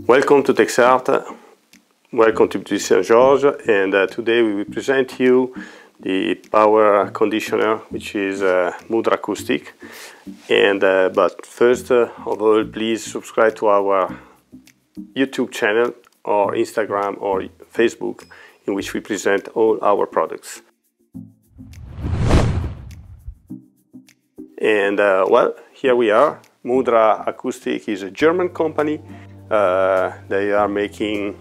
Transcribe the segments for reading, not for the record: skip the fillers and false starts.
Welcome to TechSart, welcome to St. George, and today we will present you the power conditioner, which is MUDRA-AKUSTIK. And but first of all, please subscribe to our YouTube channel or Instagram or Facebook, in which we present all our products. And well, here we are. MUDRA-AKUSTIK is a German company. They are making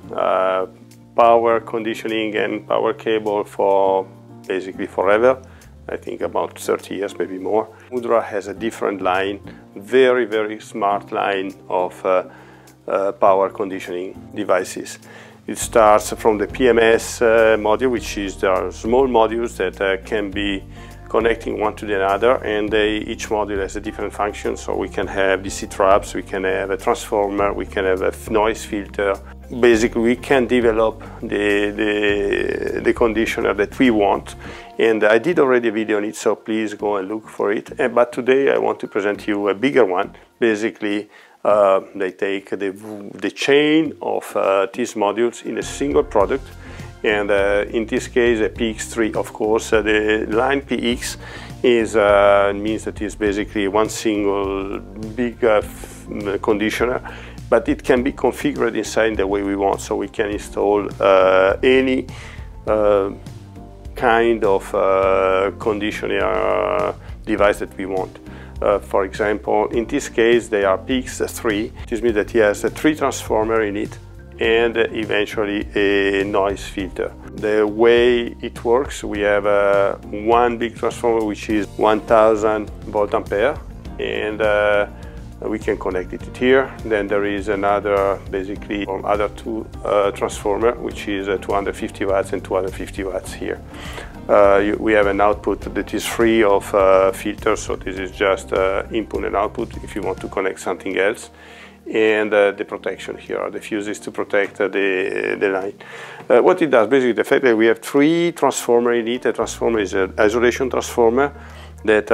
power conditioning and power cable for basically forever. I think about 30 years, maybe more. MUDRA has a different line, very smart line of power conditioning devices. It starts from the PMS module, which is the small modules that can be connecting one to the other, and each module has a different function. So we can have DC traps, we can have a transformer, we can have a noise filter. Basically, we can develop the conditioner that we want. And I did already a video on it, so please go and look for it. But today I want to present you a bigger one. Basically, they take the chain of these modules in a single product. And in this case, a PX3, of course. The line PX is means that it's basically one single big conditioner, but it can be configured inside the way we want. So we can install any kind of conditioner device that we want. For example, in this case, they are PX3. This means that he has 3 transformers in it, and eventually a noise filter. The way it works, we have one big transformer which is 1000 volt ampere, and we can connect it here. Then there is another, basically other 2 transformer, which is 250 watts and 250 watts here. We have an output that is free of filters, so this is just input and output if you want to connect something else. And the protection here are the fuses to protect the line. What it does, basically, the fact that we have 3 transformers in it. A transformer is an isolation transformer that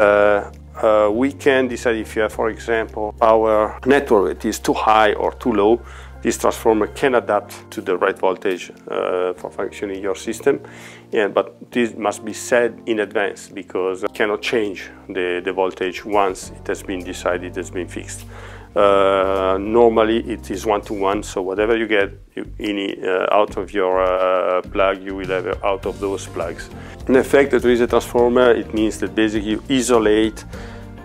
we can decide if you have, for example, power network that is too high or too low. This transformer can adapt to the right voltage for functioning your system, but this must be set in advance because it cannot change the voltage once it has been decided, it has been fixed. Normally it is 1-to-1, so whatever you get out of your plug, you will have out of those plugs. And the fact that there is a transformer, it means that basically you isolate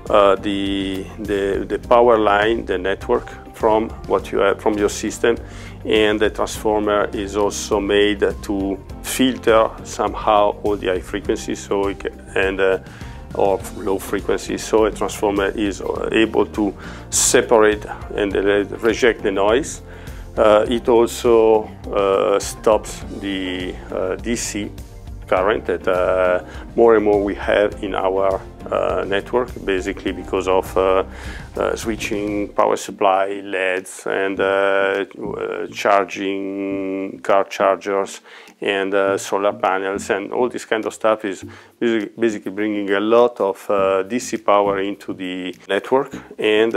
the power line, the network, from what you have from your system, and the transformer is also made to filter somehow all the high frequencies, so it can, or low frequencies, so a transformer is able to separate and reject the noise. It also stops the DC current that more and more we have in our network, basically because of switching power supply, LEDs, and charging car chargers, and solar panels, and all this kind of stuff is basically bringing a lot of DC power into the network, and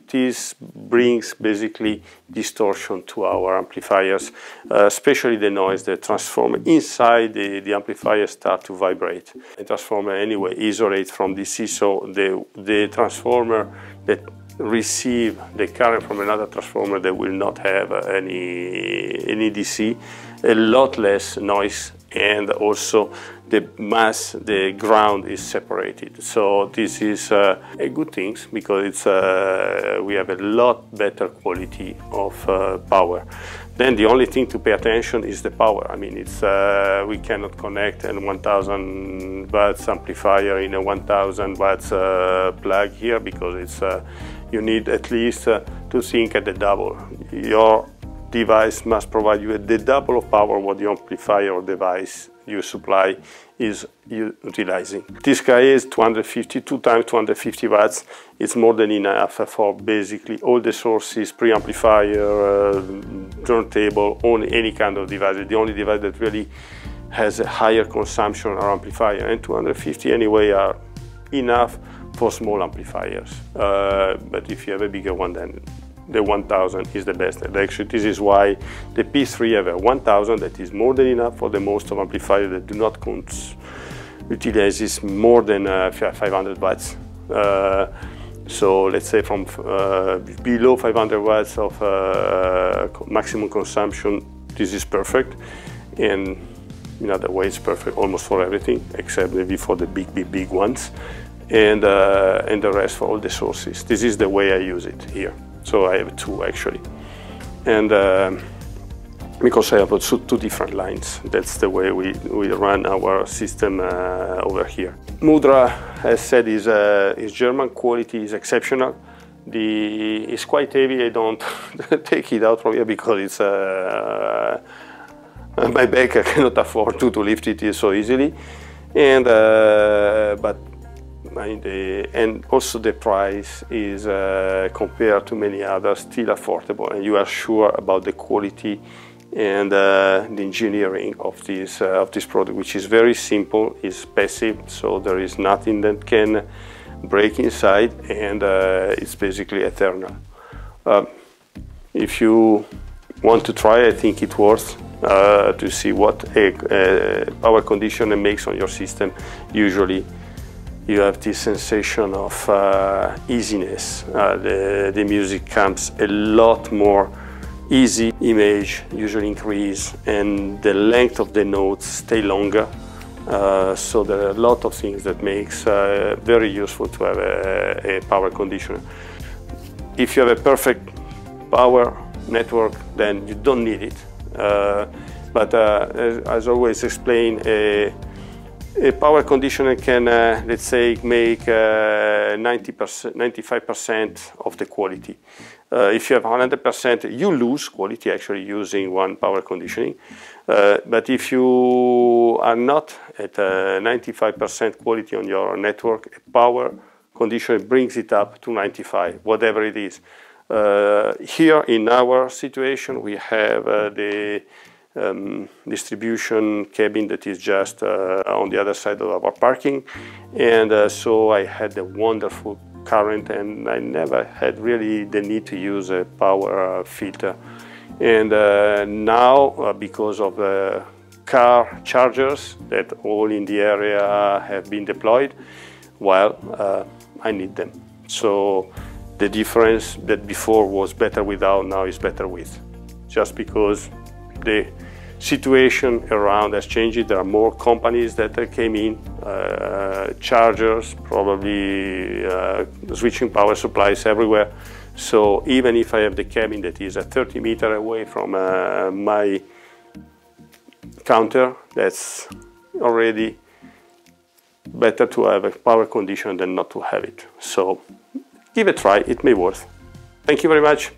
this brings basically distortion to our amplifiers, especially the noise. The transformer inside the amplifier start to vibrate. The transformer anyway isolates from DC, so the transformer that receive the current from another transformer that will not have any DC, a lot less noise, and also the ground is separated. So this is a good thing because it's we have a lot better quality of power. Then the only thing to pay attention is the power. I mean, it's we cannot connect a 1000 watts amplifier in a 1000 watts plug here, because it's you need at least to think at the double. Your device must provide you the double of power what the amplifier or device you supply is utilizing. This guy is 2 times 250 watts. It's more than enough for basically all the sources, preamplifier, turntable, on any kind of device. The only device that really has a higher consumption are amplifier, and 250 anyway are enough for small amplifiers. But if you have a bigger one, then the 1000 is the best. Actually, this is why the P3 have a 1000 that is more than enough for the most of amplifiers that do not utilize more than 500 watts. So let's say from below 500 watts of maximum consumption, this is perfect. And in other ways, perfect almost for everything, except maybe for the big ones. And the rest for all the sources. This is the way I use it here. So I have two actually. And because I have two different lines, that's the way we run our system over here. MUDRA, as said, is German. Quality is exceptional. It's quite heavy. I don't take it out from here because it's my back, I cannot afford to lift it so easily. And and also the price is compared to many others still affordable, and you are sure about the quality and the engineering of this product, which is very simple, is passive, so there is nothing that can break inside, and it's basically eternal. If you want to try, I think it's worth to see what a power conditioner makes on your system. Usually you have this sensation of easiness. The music comes a lot more easy, image usually increase, and the length of the notes stay longer. So there are a lot of things that makes very useful to have a power conditioner. If you have a perfect power network, then you don't need it. But as always explained, a power conditioner can, let's say, make 95% of the quality. If you have 100%, you lose quality actually using one power conditioning. But if you are not at 95% quality on your network, a power conditioner brings it up to 95, whatever it is. Here in our situation, we have the distribution cabin that is just on the other side of our parking, and so I had a wonderful current, and I never had really the need to use a power filter. And now, because of car chargers that all in the area have been deployed, well, I need them. So the difference that before was better without, now is better with, just because the situation around has changed. There are more companies that came in, chargers, probably switching power supplies everywhere. So even if I have the cabin that is 30 meters away from my counter, that's already better to have a power conditioner than not to have it. So give it a try, it may worth. Thank you very much.